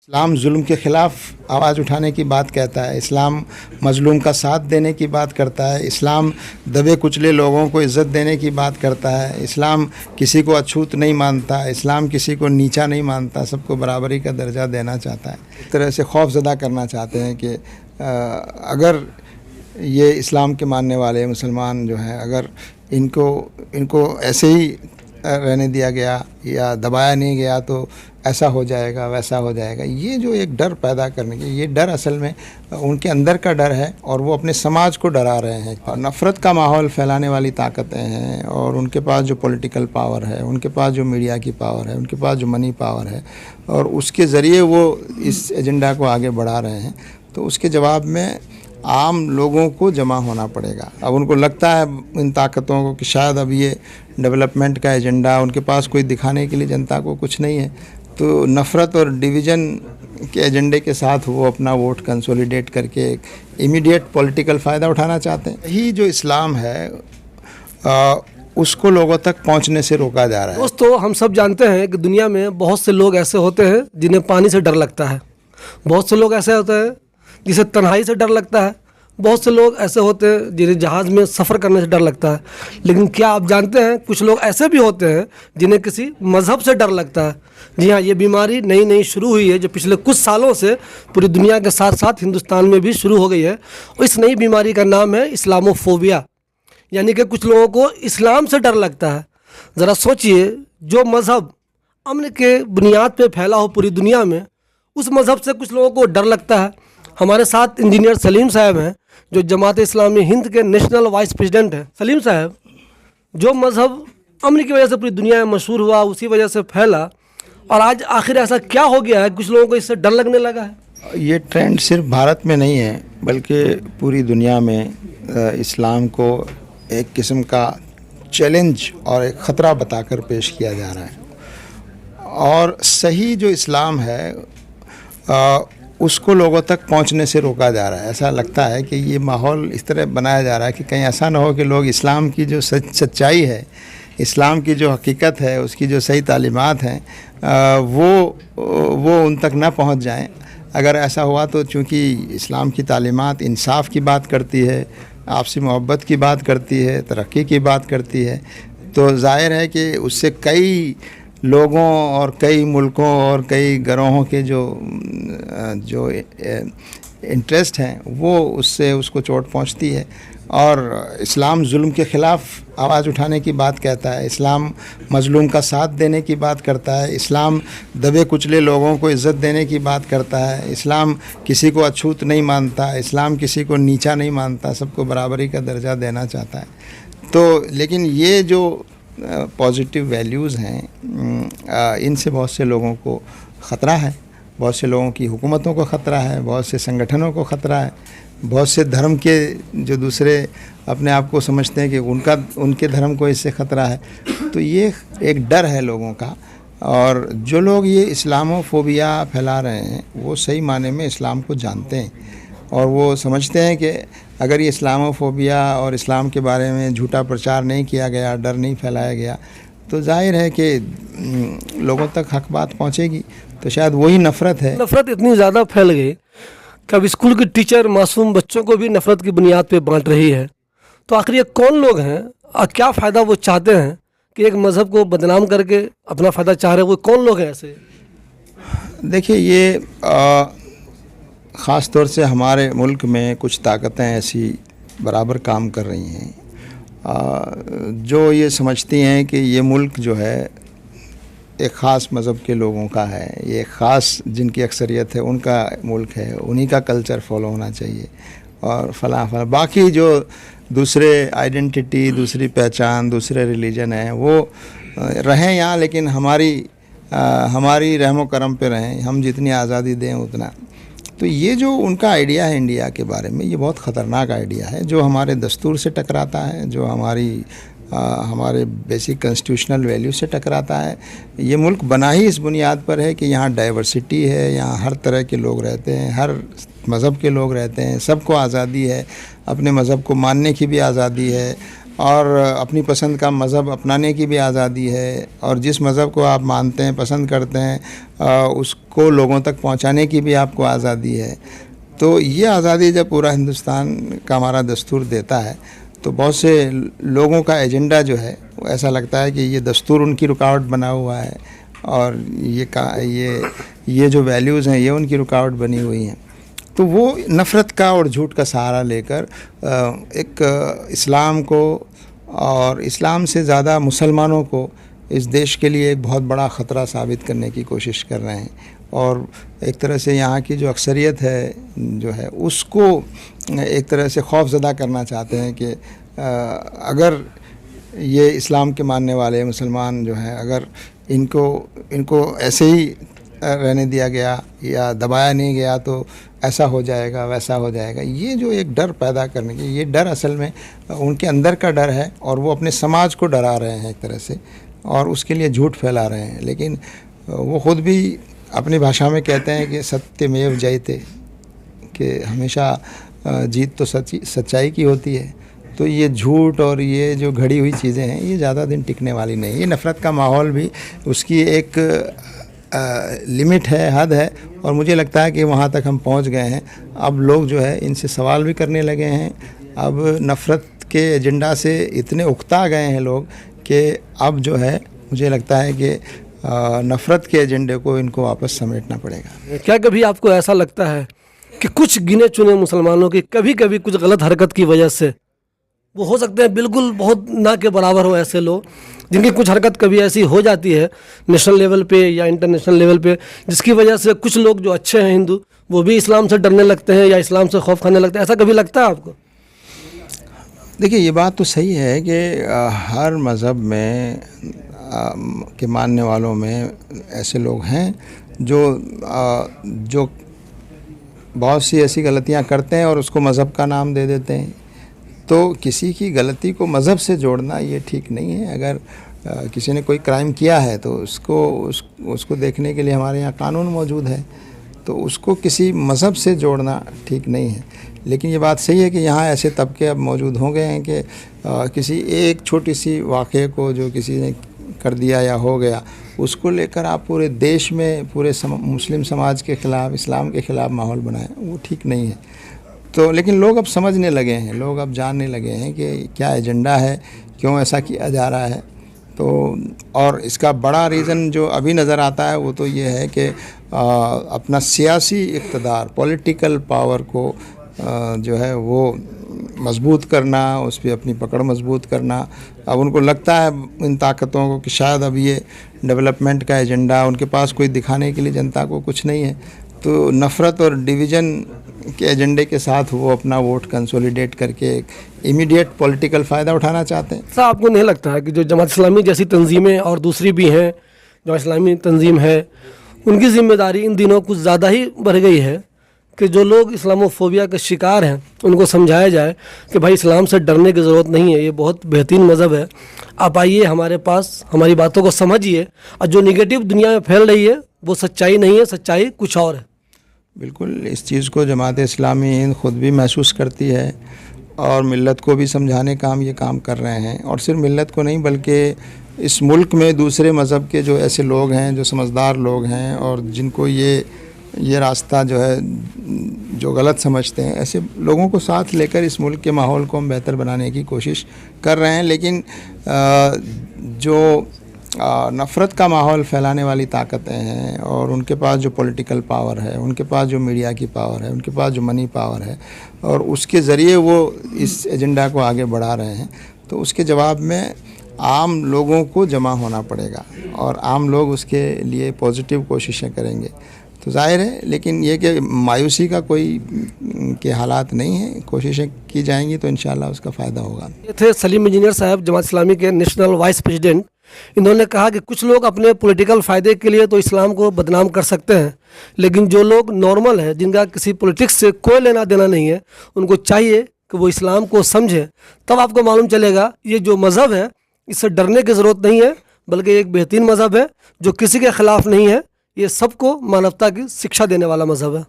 इस्लाम जुल्म के ख़िलाफ़ आवाज़ उठाने की बात कहता है। इस्लाम मज़लूम का साथ देने की बात करता है। इस्लाम दबे कुचले लोगों को इज़्ज़त देने की बात करता है। इस्लाम किसी को अछूत नहीं मानता। इस्लाम किसी को नीचा नहीं मानता, सबको बराबरी का दर्जा देना चाहता है। एक तरह से खौफज़दा करना चाहते हैं कि अगर ये इस्लाम के मानने वाले मुसलमान जो हैं, अगर इनको ऐसे ही रहने दिया गया या दबाया नहीं गया तो ऐसा हो जाएगा, वैसा हो जाएगा। ये जो एक डर पैदा करने की, ये डर असल में उनके अंदर का डर है और वो अपने समाज को डरा रहे हैं। और नफ़रत का माहौल फैलाने वाली ताकतें हैं और उनके पास जो पॉलिटिकल पावर है, उनके पास जो मीडिया की पावर है, उनके पास जो मनी पावर है और उसके ज़रिए वो इस एजेंडा को आगे बढ़ा रहे हैं। तो उसके जवाब में आम लोगों को जमा होना पड़ेगा। अब उनको लगता है इन ताकतों को कि शायद अब ये डेवलपमेंट का एजेंडा उनके पास कोई दिखाने के लिए जनता को कुछ नहीं है, तो नफ़रत और डिवीज़न के एजेंडे के साथ वो अपना वोट कंसोलिडेट करके इमीडिएट पॉलिटिकल फ़ायदा उठाना चाहते हैं। यही जो इस्लाम है उसको लोगों तक पहुंचने से रोका जा रहा है। दोस्तों, हम सब जानते हैं कि दुनिया में बहुत से लोग ऐसे होते हैं जिन्हें पानी से डर लगता है। बहुत से लोग ऐसे होते हैं जिसे तन्हाई से डर लगता है। बहुत से लोग ऐसे होते हैं जिन्हें जहाज़ में सफ़र करने से डर लगता है। लेकिन क्या आप जानते हैं कुछ लोग ऐसे भी होते हैं जिन्हें किसी मज़हब से डर लगता है। जी हाँ, ये बीमारी नई नई शुरू हुई है जो पिछले कुछ सालों से पूरी दुनिया के साथ साथ हिंदुस्तान में भी शुरू हो गई है। और इस नई बीमारी का नाम है इस्लामोफोबिया, यानी कि कुछ लोगों को इस्लाम से डर लगता है। ज़रा सोचिए, जो मज़हब अमन के बुनियाद पर फैला हो पूरी दुनिया में, उस मज़हब से कुछ लोगों को डर लगता है। हमारे साथ इंजीनियर सलीम साहब हैं जो जमात इस्लामी हिंद के नेशनल वाइस प्रेसिडेंट हैं। सलीम साहब, जो मज़हब अमन की वजह से पूरी दुनिया में मशहूर हुआ, उसी वजह से फैला, और आज आखिर ऐसा क्या हो गया है कुछ लोगों को इससे डर लगने लगा है? ये ट्रेंड सिर्फ भारत में नहीं है बल्कि पूरी दुनिया में इस्लाम को एक किस्म का चैलेंज और एक ख़तरा बताकर पेश किया जा रहा है। और सही जो इस्लाम है उसको लोगों तक पहुंचने से रोका जा रहा है। ऐसा लगता है कि ये माहौल इस तरह बनाया जा रहा है कि कहीं ऐसा ना हो कि लोग इस्लाम की जो सच्चाई है, इस्लाम की जो हकीकत है, उसकी जो सही तालीमात हैं वो उन तक ना पहुंच जाएं। अगर ऐसा हुआ तो चूँकि इस्लाम की तालीमात इंसाफ की बात करती है, आपसी मोहब्बत की बात करती है, तरक्की की बात करती है, तो ज़ाहिर है कि उससे कई लोगों और कई मुल्कों और कई गिरोहों के जो इंटरेस्ट हैं वो उसको चोट पहुंचती है। और इस्लाम जुल्म के ख़िलाफ़ आवाज़ उठाने की बात कहता है। इस्लाम मज़लूम का साथ देने की बात करता है। इस्लाम दबे कुचले लोगों को इज़्ज़त देने की बात करता है। इस्लाम किसी को अछूत नहीं मानता। इस्लाम किसी को नीचा नहीं मानता, सबको बराबरी का दर्जा देना चाहता है। तो लेकिन ये जो पॉजिटिव वैल्यूज़ हैं, इनसे बहुत से लोगों को ख़तरा है, बहुत से लोगों की हुकूमतों को ख़तरा है, बहुत से संगठनों को ख़तरा है, बहुत से धर्म के जो दूसरे अपने आप को समझते हैं कि उनके धर्म को इससे ख़तरा है। तो ये एक डर है लोगों का। और जो लोग ये इस्लामोफोबिया फैला रहे हैं वो सही माने में इस्लाम को जानते हैं और वो समझते हैं कि अगर ये इस्लामोफोबिया और इस्लाम के बारे में झूठा प्रचार नहीं किया गया, डर नहीं फैलाया गया, तो जाहिर है कि लोगों तक हक बात पहुंचेगी। तो शायद वही नफ़रत है। नफ़रत इतनी ज़्यादा फैल गई कि अब स्कूल की टीचर मासूम बच्चों को भी नफ़रत की बुनियाद पे बांट रही है। तो आखिर ये कौन लोग हैं और क्या फ़ायदा वो चाहते हैं कि एक मज़हब को बदनाम करके अपना फ़ायदा चाह रहे हैं? वो कौन लोग हैं ऐसे? देखिए, ये ख़ास तौर से हमारे मुल्क में कुछ ताकतें ऐसी बराबर काम कर रही हैं जो ये समझती हैं कि ये मुल्क जो है एक ख़ास मज़हब के लोगों का है, ये ख़ास जिनकी अक्सरियत है उनका मुल्क है, उन्हीं का कल्चर फॉलो होना चाहिए और फलां बाकी जो दूसरे आइडेंटिटी, दूसरी पहचान, दूसरे रिलीजन हैं वो रहें यहाँ, लेकिन हमारी रहमो करम पे रहें, हम जितनी आज़ादी दें उतना। तो ये जो उनका आइडिया है इंडिया के बारे में, ये बहुत ख़तरनाक आइडिया है जो हमारे दस्तूर से टकराता है, जो हमारे बेसिक कॉन्स्टिट्यूशनल वैल्यू से टकराता है। ये मुल्क बना ही इस बुनियाद पर है कि यहाँ डाइवर्सिटी है, यहाँ हर तरह के लोग रहते हैं, हर मज़हब के लोग रहते हैं, सबको आज़ादी है, अपने मज़हब को मानने की भी आज़ादी है, और अपनी पसंद का मज़हब अपनाने की भी आज़ादी है, और जिस मज़हब को आप मानते हैं, पसंद करते हैं, उसको लोगों तक पहुंचाने की भी आपको आज़ादी है। तो ये आज़ादी जब पूरा हिंदुस्तान का हमारा दस्तूर देता है तो बहुत से लोगों का एजेंडा जो है वो ऐसा लगता है कि ये दस्तूर उनकी रुकावट बना हुआ है, और ये जो वैल्यूज़ हैं ये उनकी रुकावट बनी हुई हैं। तो वो नफ़रत का और झूठ का सहारा लेकर एक इस्लाम को और इस्लाम से ज़्यादा मुसलमानों को इस देश के लिए एक बहुत बड़ा ख़तरा साबित करने की कोशिश कर रहे हैं, और एक तरह से यहाँ की जो अक्सरियत है जो है उसको एक तरह से खौफज़दा करना चाहते हैं कि अगर ये इस्लाम के मानने वाले मुसलमान जो हैं, अगर इनको ऐसे ही रहने दिया गया या दबाया नहीं गया तो ऐसा हो जाएगा, वैसा हो जाएगा। ये जो एक डर पैदा करने की, ये डर असल में उनके अंदर का डर है, और वो अपने समाज को डरा रहे हैं एक तरह से, और उसके लिए झूठ फैला रहे हैं। लेकिन वो ख़ुद भी अपनी भाषा में कहते हैं कि सत्यमेव जयते, कि हमेशा जीत तो सच्चाई की होती है। तो ये झूठ और ये जो घड़ी हुई चीज़ें हैं ये ज़्यादा दिन टिकने वाली नहीं। ये नफ़रत का माहौल भी उसकी एक लिमिट है, हद है, और मुझे लगता है कि वहाँ तक हम पहुँच गए हैं। अब लोग जो है इनसे सवाल भी करने लगे हैं। अब नफ़रत के एजेंडा से इतने उकता गए हैं लोग कि अब जो है मुझे लगता है कि नफ़रत के एजेंडे को इनको वापस समेटना पड़ेगा। क्या कभी आपको ऐसा लगता है कि कुछ गिने चुने मुसलमानों की कभी कभी कुछ गलत हरकत की वजह से, वो हो सकते हैं बिल्कुल बहुत ना के बराबर हो, ऐसे लोग जिनकी कुछ हरकत कभी ऐसी हो जाती है नेशनल लेवल पे या इंटरनेशनल लेवल पे, जिसकी वजह से कुछ लोग जो अच्छे हैं हिंदू वो भी इस्लाम से डरने लगते हैं या इस्लाम से खौफ खाने लगते हैं, ऐसा कभी लगता है आपको? देखिए, ये बात तो सही है कि हर मज़हब में के मानने वालों में ऐसे लोग हैं जो बहुत सी ऐसी गलतियां करते हैं और उसको मज़हब का नाम दे देते हैं। तो किसी की गलती को मज़हब से जोड़ना ये ठीक नहीं है। अगर किसी ने कोई क्राइम किया है तो उसको देखने के लिए हमारे यहाँ कानून मौजूद है, तो उसको किसी मज़हब से जोड़ना ठीक नहीं है। लेकिन ये बात सही है कि यहाँ ऐसे तबके अब मौजूद हो गए हैं कि किसी एक छोटी सी वाक़े को जो किसी ने कर दिया या हो गया, उसको लेकर आप पूरे देश में पूरे मुस्लिम समाज के ख़िलाफ़, इस्लाम के ख़िलाफ़ माहौल बनाएं, वो ठीक नहीं है। तो लेकिन लोग अब समझने लगे हैं, लोग अब जानने लगे हैं कि क्या एजेंडा है, क्यों ऐसा किया जा रहा है। तो और इसका बड़ा रीज़न जो अभी नज़र आता है वो तो ये है कि अपना सियासी इक़्तिदार, पॉलिटिकल पावर को जो है वो मजबूत करना, उस पर अपनी पकड़ मजबूत करना। अब उनको लगता है इन ताकतों को कि शायद अब ये डेवलपमेंट का एजेंडा उनके पास कोई दिखाने के लिए जनता को कुछ नहीं है, तो नफ़रत और डिवीज़न के एजेंडे के साथ वो अपना वोट कंसोलिडेट करके एक इमीडिएट पॉलिटिकल फ़ायदा उठाना चाहते हैं। ऐसा आपको नहीं लगता है कि जो जमात इस्लामी जैसी तंजीमें और दूसरी भी हैं, जो इस्लामी तंजीम है, उनकी ज़िम्मेदारी इन दिनों कुछ ज़्यादा ही बढ़ गई है कि जो लोग इस्लामोफोबिया के शिकार हैं उनको समझाया जाए कि भाई इस्लाम से डरने की ज़रूरत नहीं है, ये बहुत बेहतरीन मज़हब है, आप आइए हमारे पास, हमारी बातों को समझिए, और जो निगेटिव दुनिया में फैल रही है वो सच्चाई नहीं है, सच्चाई कुछ और है। बिल्कुल, इस चीज़ को जमात इस्लामी हिंद ख़ुद भी महसूस करती है और मिल्लत को भी समझाने का हम ये काम कर रहे हैं। और सिर्फ मिल्लत को नहीं बल्कि इस मुल्क में दूसरे मज़हब के जो ऐसे लोग हैं, जो समझदार लोग हैं और जिनको ये रास्ता जो है जो गलत समझते हैं, ऐसे लोगों को साथ लेकर इस मुल्क के माहौल को हम बेहतर बनाने की कोशिश कर रहे हैं। लेकिन जो नफ़रत का माहौल फैलाने वाली ताकतें हैं और उनके पास जो पॉलिटिकल पावर है, उनके पास जो मीडिया की पावर है, उनके पास जो मनी पावर है, और उसके ज़रिए वो इस एजेंडा को आगे बढ़ा रहे हैं, तो उसके जवाब में आम लोगों को जमा होना पड़ेगा और आम लोग उसके लिए पॉजिटिव कोशिशें करेंगे। तो जाहिर है, लेकिन ये कि मायूसी का कोई के हालात नहीं है, कोशिशें की जाएंगी तो इंशाल्लाह उसका फ़ायदा होगा। ये थे सलीम इंजीनियर साहब, जमात इस्लामी के नेशनल वाइस प्रेसिडेंट। इन्होंने कहा कि कुछ लोग अपने पॉलिटिकल फ़ायदे के लिए तो इस्लाम को बदनाम कर सकते हैं, लेकिन जो लोग नॉर्मल है, जिनका किसी पॉलिटिक्स से कोई लेना देना नहीं है, उनको चाहिए कि वो इस्लाम को समझें। तब आपको मालूम चलेगा ये जो मज़हब है इससे डरने की ज़रूरत नहीं है, बल्कि एक बेहतरीन मज़हब है जो किसी के ख़िलाफ़ नहीं है, ये सबको मानवता की शिक्षा देने वाला मज़हब है।